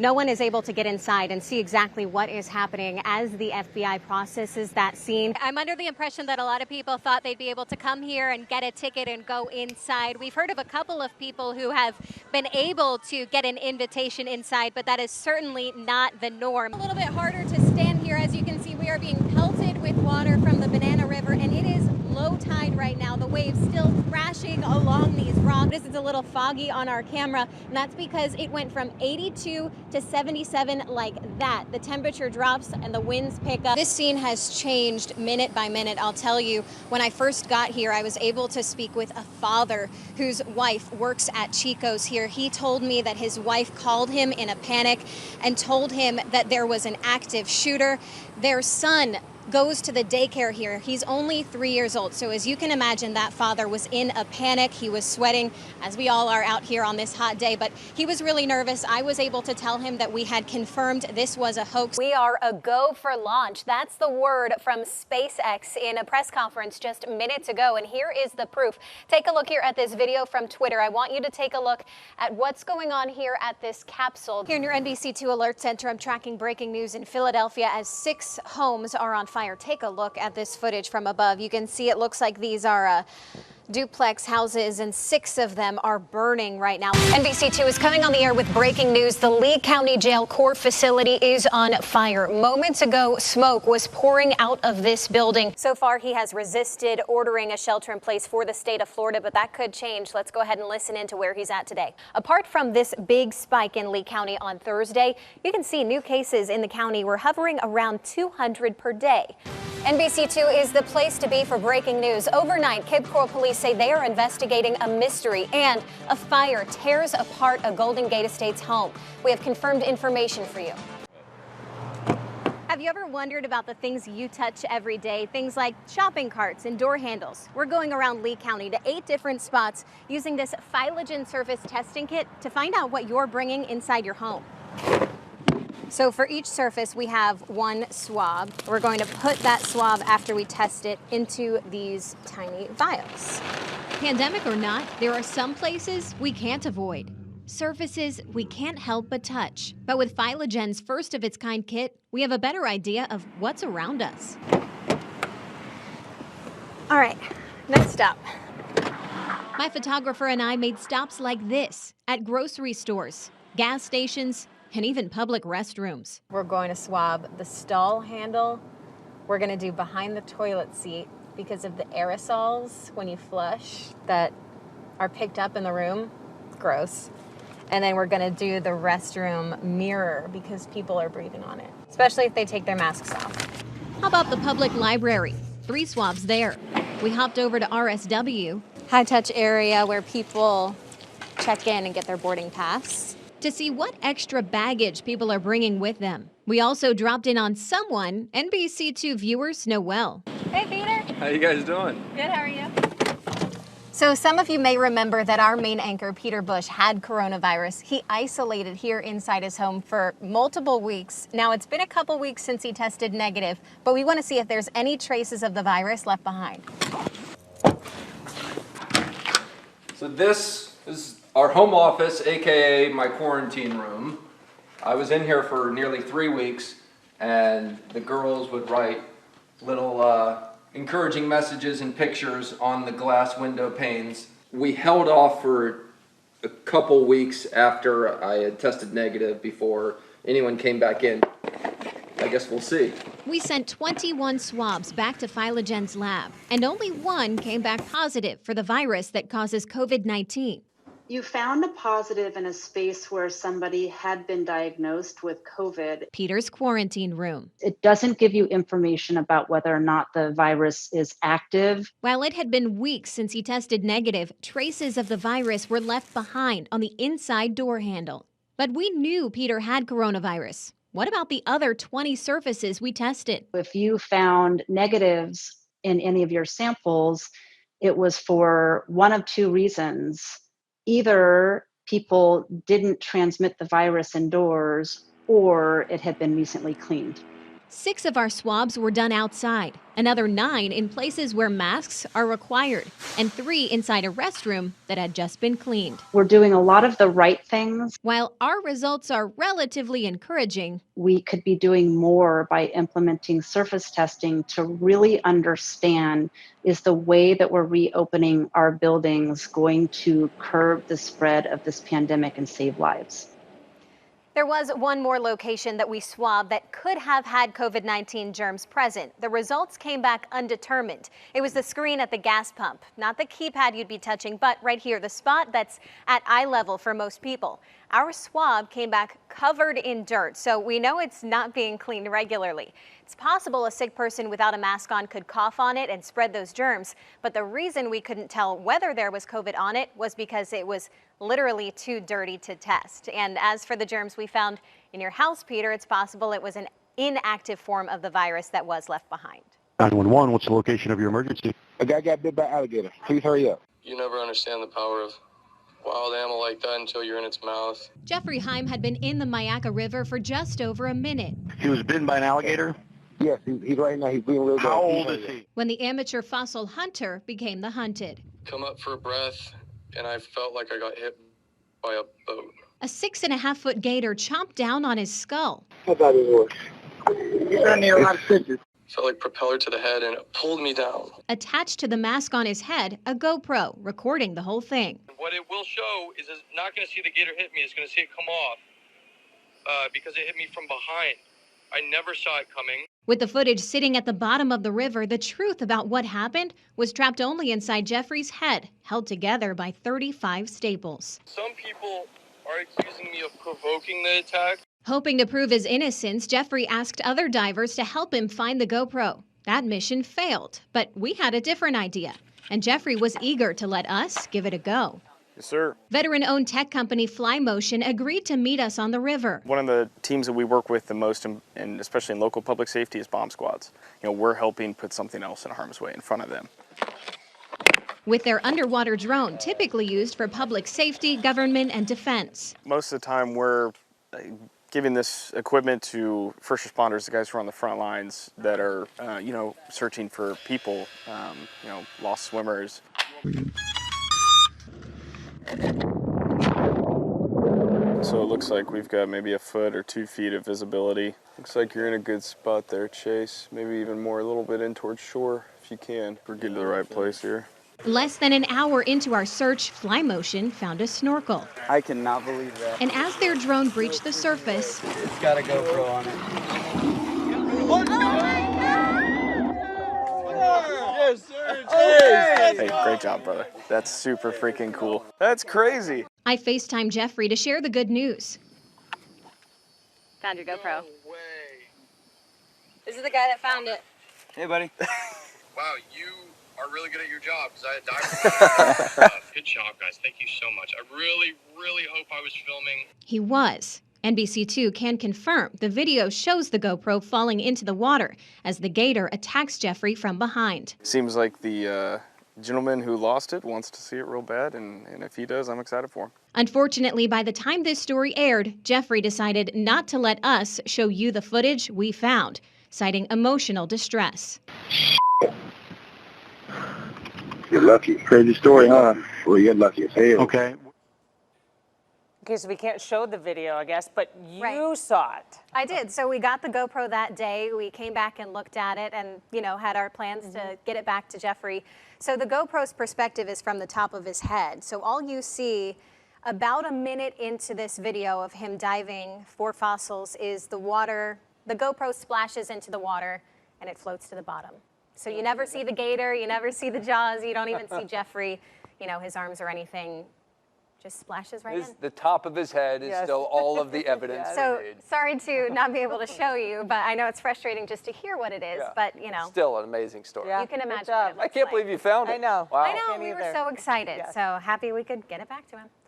No one is able to get inside and see exactly what is happening as the FBI processes that scene. I'm under the impression that a lot of people thought they'd be able to come here and get a ticket and go inside. We've heard of a couple of people who have been able to get an invitation inside, but that is certainly not the norm. A little bit harder to stand here. As you can see, we are being pelted with water from the Banana River, and it is low tide right now. The waves still crashing along these rocks. This is a little foggy on our camera, and that's because it went from 82 to 77 like that. The temperature drops and the winds pick up. This scene has changed minute by minute. I'll tell you, when I first got here, I was able to speak with a father whose wife works at Chico's here. He told me that his wife called him in a panic and told him that there was an active shooter. Their son goes to the daycare here. He's only 3 years old. So as you can imagine, that father was in a panic. He was sweating, as we all are out here on this hot day, but he was really nervous. I was able to tell him that we had confirmed this was a hoax. We are a go for launch. That's the word from SpaceX in a press conference just minutes ago. And here is the proof. Take a look here at this video from Twitter. I want you to take a look at what's going on here at this capsule. Here in your NBC2 Alert Center, I'm tracking breaking news in Philadelphia as 6 homes are on fire. Take a look at this footage from above. You can see it looks like these are duplex houses, and 6 of them are burning right now. NBC2 is coming on the air with breaking news. The Lee County Jail court facility is on fire. Moments ago, smoke was pouring out of this building. So far, he has resisted ordering a shelter in place for the state of Florida, but that could change. Let's go ahead and listen into where he's at today. Apart from this big spike in Lee County on Thursday, you can see new cases in the county were hovering around 200 per day. NBC2 is the place to be for breaking news. Overnight, Cape Coral police say they are investigating a mystery, and a fire tears apart a Golden Gate Estates home. We have confirmed information for you. Have you ever wondered about the things you touch every day? Things like shopping carts and door handles. We're going around Lee County to 8 different spots using this Phylogen surface testing kit to find out what you're bringing inside your home. So for each surface, we have 1 swab. We're going to put that swab after we test it into these tiny vials. Pandemic or not, there are some places we can't avoid. Surfaces we can't help but touch. But with Phylogen's first of its kind kit, we have a better idea of what's around us. All right, next stop. My photographer and I made stops like this at grocery stores, gas stations, and even public restrooms. We're going to swab the stall handle. We're going to do behind the toilet seat because of the aerosols when you flush that are picked up in the room. It's gross. And then we're going to do the restroom mirror because people are breathing on it, especially if they take their masks off. How about the public library? 3 swabs there. We hopped over to RSW. High touch area where people check in and get their boarding pass to see what extra baggage people are bringing with them. We also dropped in on someone NBC2 viewers know well. Hey, Peter. How you guys doing? Good, how are you? So some of you may remember that our main anchor, Peter Bush, had coronavirus. He isolated here inside his home for multiple weeks. Now, it's been a couple weeks since he tested negative, but we want to see if there's any traces of the virus left behind. So this is our home office, AKA my quarantine room. I was in here for nearly 3 weeks, and the girls would write little encouraging messages and pictures on the glass window panes. We held off for a couple weeks after I had tested negative before anyone came back in. I guess we'll see. We sent 21 swabs back to Phylogen's lab, and only 1 came back positive for the virus that causes COVID-19. You found a positive in a space where somebody had been diagnosed with COVID. Peter's quarantine room. It doesn't give you information about whether or not the virus is active. While it had been weeks since he tested negative, traces of the virus were left behind on the inside door handle. But we knew Peter had coronavirus. What about the other 20 surfaces we tested? If you found negatives in any of your samples, it was for one of 2 reasons. Either people didn't transmit the virus indoors or it had been recently cleaned. 6 of our swabs were done outside, another 9 in places where masks are required, and 3 inside a restroom that had just been cleaned. We're doing a lot of the right things. While our results are relatively encouraging, We could be doing more by implementing surface testing to really understand, is the way that we're reopening our buildings going to curb the spread of this pandemic and save lives? There was one more location that we swabbed that could have had COVID-19 germs present. The results came back undetermined. It was the screen at the gas pump, not the keypad you'd be touching, but right here, the spot that's at eye level for most people. Our swab came back covered in dirt, so we know it's not being cleaned regularly. It's possible a sick person without a mask on could cough on it and spread those germs, but the reason we couldn't tell whether there was COVID on it was because it was literally too dirty to test. And as for the germs we found in your house, Peter, it's possible it was an inactive form of the virus that was left behind. 911, what's the location of your emergency? A guy got bit by an alligator. Please hurry up. You never understand the power of wild animal like that until you're in its mouth. Jeffrey Heim had been in the Myakka River for just over a minute. He was bitten by an alligator? Yes, he's right now. He's being real good. How old is he? When the amateur fossil hunter became the hunted. Come up for a breath, and I felt like I got hit by a boat. A 6.5-foot gator chomped down on his skull. I thought it was. He's trying to need a lot of stitches. Felt like propeller to the head, and it pulled me down. Attached to the mask on his head, a GoPro recording the whole thing. What it will show is it's not going to see the gator hit me. It's going to see it come off because it hit me from behind. I never saw it coming. With the footage sitting at the bottom of the river, the truth about what happened was trapped only inside Jeffrey's head, held together by 35 staples. Some people are accusing me of provoking the attack. Hoping to prove his innocence, Jeffrey asked other divers to help him find the GoPro. That mission failed, but we had a different idea, and Jeffrey was eager to let us give it a go. Yes, sir. Veteran-owned tech company FlyMotion agreed to meet us on the river. One of the teams that we work with the most, and especially in local public safety, is bomb squads. You know, we're helping put something else in harm's way in front of them. With their underwater drone, typically used for public safety, government, and defense. Most of the time, we're giving this equipment to first responders, the guys who are on the front lines that are, searching for people, lost swimmers. So it looks like we've got maybe a foot or 2 feet of visibility. Looks like you're in a good spot there, Chase. Maybe even more, a little bit in towards shore, if you can. We're getting to the right place here. Less than an hour into our search, FlyMotion found a snorkel. I cannot believe that. And as their drone breached the surface, It's got a GoPro on it. Yes, sir, Chase! Hey, great job, brother. That's super freaking cool. That's crazy. I FaceTimed Jeffrey to share the good news. Found your GoPro. No way. This is the guy that found it. Hey, buddy. Wow, you are really good at your job because I died. Good job, guys. Thank you so much. I really, really hope I was filming. He was. NBC2 can confirm the video shows the GoPro falling into the water as the gator attacks Jeffrey from behind. Seems like the gentleman who lost it wants to see it real bad, and if he does, I'm excited for him. Unfortunately, by the time this story aired, Jeffrey decided not to let us show you the footage we found, citing emotional distress. You're lucky. Crazy story, huh? Well, you're lucky as hell. Okay. Okay, so we can't show the video, I guess, but you Right. saw it. I did. So we got the GoPro that day. We came back and looked at it and, had our plans to get it back to Jeffrey. So the GoPro's perspective is from the top of his head. So all you see about a minute into this video of him diving for fossils is the water. The GoPro splashes into the water and it floats to the bottom. So you never see the gator, you never see the jaws, you don't even see Jeffrey, his arms or anything. Just splashes right in. The top of his head is still all of the evidence. So sorry to not be able to show you, but I know it's frustrating just to hear what it is. Yeah. But Still an amazing story. Yeah. you can Good imagine. job. What it I looks can't like. believe you found it. I know. Wow. I know Can't we were either. so excited. Yes. So happy we could get it back to him.